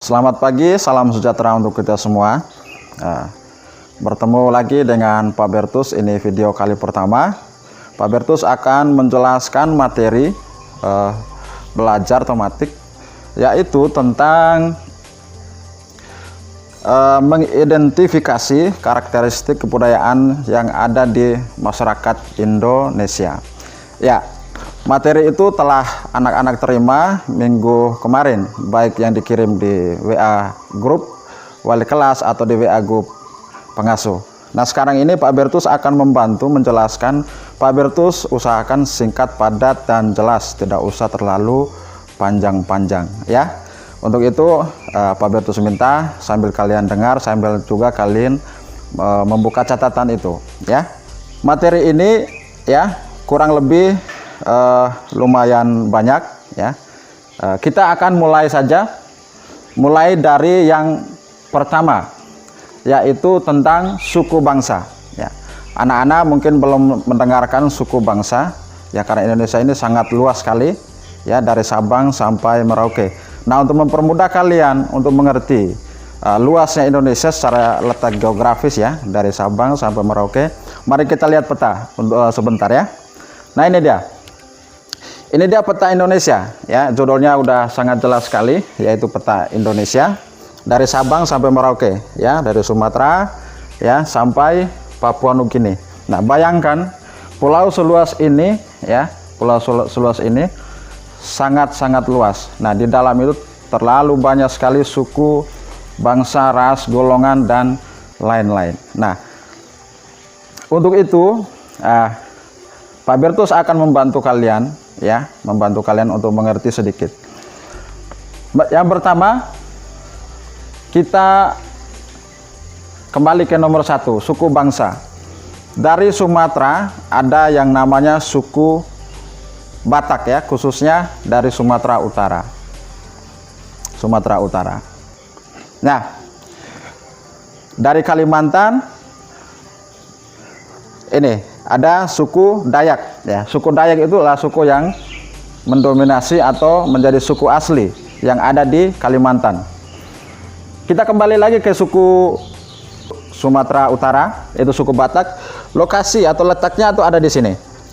Selamat pagi, salam sejahtera untuk kita semua. Bertemu lagi dengan Pak Bertus, ini video kali pertama. Pak Bertus akan menjelaskan materi belajar tematik, yaitu tentang mengidentifikasi karakteristik kebudayaan yang ada di masyarakat Indonesia. Ya, materi itu telah anak-anak terima minggu kemarin, baik yang dikirim di WA grup wali kelas atau di WA grup pengasuh. Nah, sekarang ini Pak Bertus akan membantu menjelaskan. Pak Bertus usahakan singkat, padat, dan jelas, tidak usah terlalu panjang-panjang ya. Untuk itu Pak Bertus minta sambil kalian dengar, sambil juga kalian membuka catatan itu ya. Materi ini ya kurang lebih lumayan banyak ya. Kita akan mulai saja, mulai dari yang pertama, yaitu tentang suku bangsa ya. Anak-anak mungkin belum mendengarkan suku bangsa ya, karena Indonesia ini sangat luas sekali ya, dari Sabang sampai Merauke. Nah, untuk mempermudah kalian untuk mengerti luasnya Indonesia secara letak geografis ya, dari Sabang sampai Merauke, mari kita lihat peta sebentar ya. Nah, ini dia. Ini dia peta Indonesia ya, judulnya udah sangat jelas sekali, yaitu peta Indonesia dari Sabang sampai Merauke ya, dari Sumatera ya sampai Papua Nugini. Nah, bayangkan pulau seluas ini ya, pulau seluas ini sangat-sangat luas. Nah, di dalam itu terlalu banyak sekali suku, bangsa, ras, golongan, dan lain-lain. Nah, untuk itu Pak Bertus akan membantu kalian ya, membantu kalian untuk mengerti sedikit. Yang pertama, kita kembali ke nomor 1, suku bangsa. Dari Sumatera ada yang namanya suku Batak ya, khususnya dari Sumatera Utara. Sumatera Utara. Nah, dari Kalimantan ini ada suku Dayak ya. Suku Dayak itu adalah suku yang mendominasi atau menjadi suku asli yang ada di Kalimantan. Kita kembali lagi ke suku Sumatera Utara, itu suku Batak. Lokasi atau letaknya itu ada di sini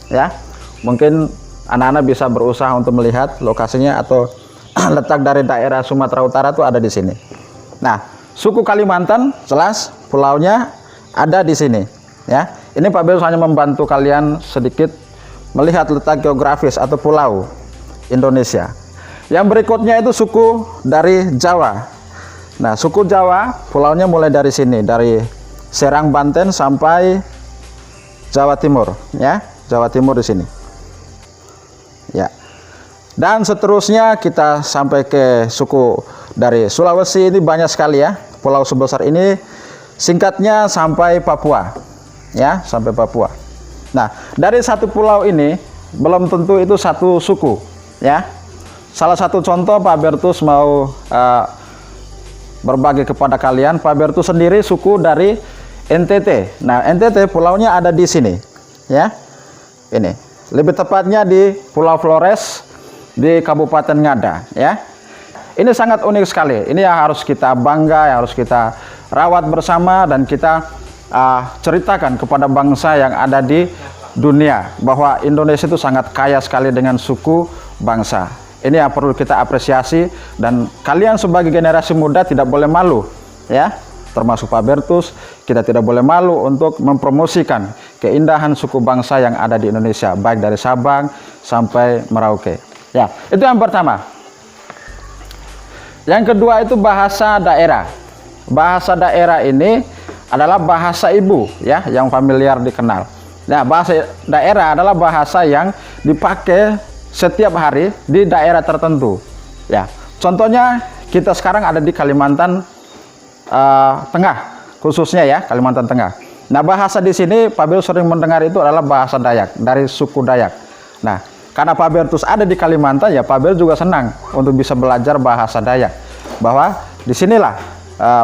ya. Mungkin anak-anak bisa berusaha untuk melihat lokasinya atau letak dari daerah Sumatera Utara itu ada di sini. Nah, suku Kalimantan jelas pulaunya ada di sini ya. Ini Pak Bertus hanya membantu kalian sedikit melihat letak geografis atau pulau Indonesia. Yang berikutnya itu suku dari Jawa. Nah, suku Jawa pulaunya mulai dari sini, dari Serang, Banten sampai Jawa Timur ya. Jawa Timur di sini. Ya. Dan seterusnya kita sampai ke suku dari Sulawesi, ini banyak sekali ya. Pulau sebesar ini, singkatnya sampai Papua. Ya, sampai Papua. Nah, dari satu pulau ini belum tentu itu satu suku ya. Salah satu contoh Pak Bertus mau berbagi kepada kalian. Pak Bertus sendiri suku dari NTT. Nah, NTT pulaunya ada di sini ya. Ini lebih tepatnya di Pulau Flores di Kabupaten Ngada ya. Ini sangat unik sekali. Ini yang harus kita bangga, yang harus kita rawat bersama, dan kita ceritakan kepada bangsa yang ada di dunia bahwa Indonesia itu sangat kaya sekali dengan suku bangsa. Ini yang perlu kita apresiasi, dan kalian sebagai generasi muda tidak boleh malu ya, termasuk Pak Bertus. Kita tidak boleh malu untuk mempromosikan keindahan suku bangsa yang ada di Indonesia, baik dari Sabang sampai Merauke ya. Itu yang pertama. Yang kedua itu bahasa daerah. Bahasa daerah ini adalah bahasa ibu ya, yang familiar dikenal. Nah, bahasa daerah adalah bahasa yang dipakai setiap hari di daerah tertentu ya. Contohnya kita sekarang ada di Kalimantan Tengah, khususnya ya, Kalimantan Tengah. Nah, bahasa di sini Pak Bertus sering mendengar itu adalah bahasa Dayak, dari suku Dayak. Nah, karena Pak Bertus ada di Kalimantan ya, Pak Bertus juga senang untuk bisa belajar bahasa Dayak, bahwa disinilah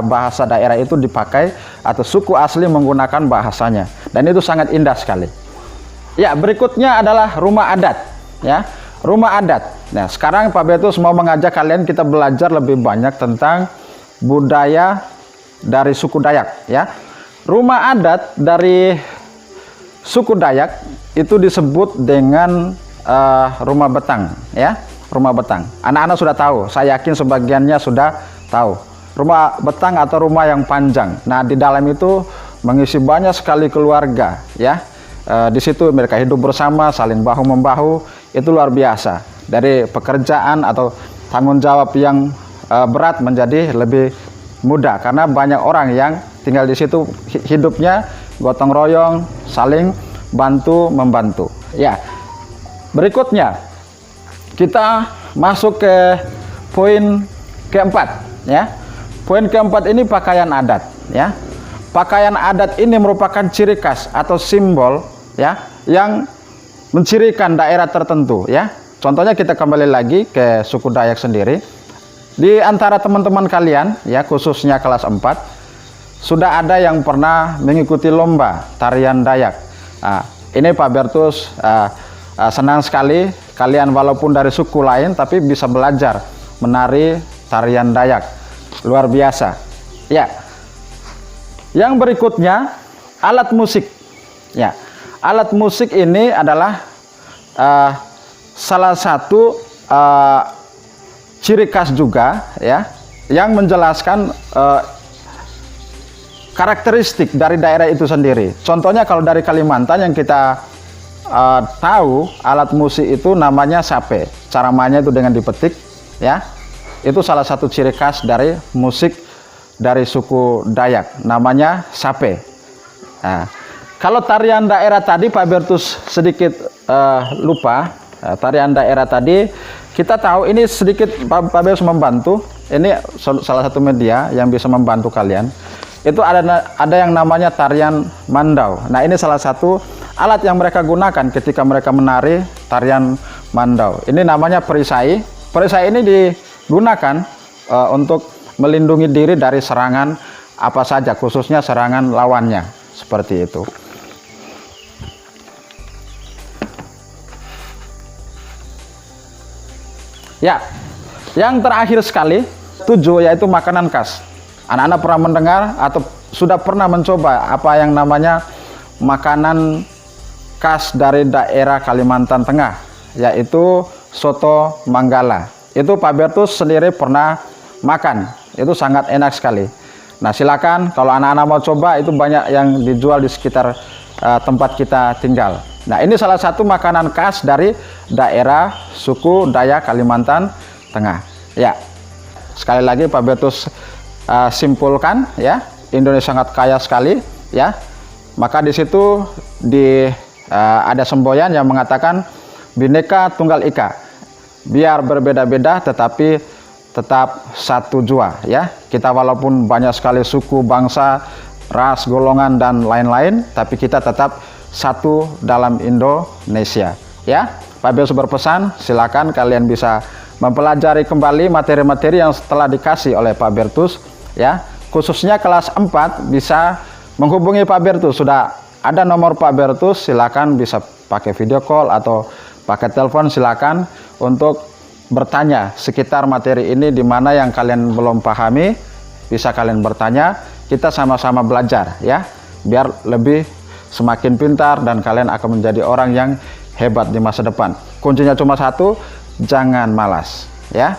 bahasa daerah itu dipakai atau suku asli menggunakan bahasanya, dan itu sangat indah sekali ya. Berikutnya adalah rumah adat ya. Rumah adat. Nah, sekarang Pak Bertus mau mengajak kalian kita belajar lebih banyak tentang budaya dari suku Dayak ya. Rumah adat dari suku Dayak itu disebut dengan rumah betang ya. Rumah betang. Anak-anak sudah tahu, saya yakin sebagiannya sudah tahu. Rumah betang atau rumah yang panjang. Nah, di dalam itu mengisi banyak sekali keluarga ya. Di situ mereka hidup bersama, saling bahu membahu. Itu luar biasa. Dari pekerjaan atau tanggung jawab yang berat menjadi lebih mudah karena banyak orang yang tinggal di situ, hidupnya gotong royong, saling bantu membantu. Ya. Berikutnya kita masuk ke poin keempat ya. Poin keempat ini pakaian adat ya. Pakaian adat ini merupakan ciri khas atau simbol ya yang mencirikan daerah tertentu ya. Contohnya kita kembali lagi ke suku Dayak sendiri. Di antara teman-teman kalian ya, khususnya kelas 4, sudah ada yang pernah mengikuti lomba tarian Dayak. Nah, ini Pak Bertus senang sekali kalian walaupun dari suku lain tapi bisa belajar menari tarian Dayak. Luar biasa. Ya. Yang berikutnya alat musik. Ya. Alat musik ini adalah salah satu ciri khas juga ya yang menjelaskan karakteristik dari daerah itu sendiri. Contohnya kalau dari Kalimantan yang kita tahu alat musik itu namanya sape. Cara mainnya itu dengan dipetik ya. Itu salah satu ciri khas dari musik dari suku Dayak, namanya sape. Nah, kalau tarian daerah tadi Pak Bertus sedikit lupa. Tarian daerah tadi kita tahu ini sedikit Pak Bertus membantu. Ini salah satu media yang bisa membantu kalian. Itu ada yang namanya tarian mandau. Nah, ini salah satu alat yang mereka gunakan ketika mereka menari tarian mandau. Ini namanya perisai. Perisai ini digunakan untuk melindungi diri dari serangan apa saja, khususnya serangan lawannya. Seperti itu. Ya, yang terakhir sekali, 7, yaitu makanan khas. Anak-anak pernah mendengar atau sudah pernah mencoba apa yang namanya makanan khas dari daerah Kalimantan Tengah, yaitu soto Manggala. Itu Pak Bertus sendiri pernah makan, itu sangat enak sekali. Nah, silakan kalau anak-anak mau coba, itu banyak yang dijual di sekitar tempat kita tinggal. Nah, ini salah satu makanan khas dari daerah suku Dayak Kalimantan Tengah. Ya, sekali lagi Pak Bertus simpulkan ya, Indonesia sangat kaya sekali ya. Maka di situ ada semboyan yang mengatakan Bhinneka Tunggal Ika. Biar berbeda-beda tetapi tetap satu jua ya. Kita walaupun banyak sekali suku, bangsa, ras, golongan dan lain-lain, tapi kita tetap satu dalam Indonesia ya. Pak Bertus berpesan, silakan kalian bisa mempelajari kembali materi-materi yang telah dikasih oleh Pak Bertus ya. Khususnya kelas 4 bisa menghubungi Pak Bertus. Sudah ada nomor Pak Bertus, silakan bisa pakai video call atau pakai telepon, silakan untuk bertanya sekitar materi ini. Di mana yang kalian belum pahami bisa kalian bertanya, kita sama-sama belajar ya, biar lebih semakin pintar dan kalian akan menjadi orang yang hebat di masa depan. Kuncinya cuma satu, jangan malas ya.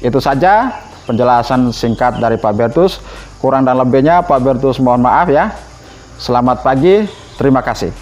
Itu saja penjelasan singkat dari Pak Bertus. Kurang dan lebihnya Pak Bertus mohon maaf ya. Selamat pagi, terima kasih.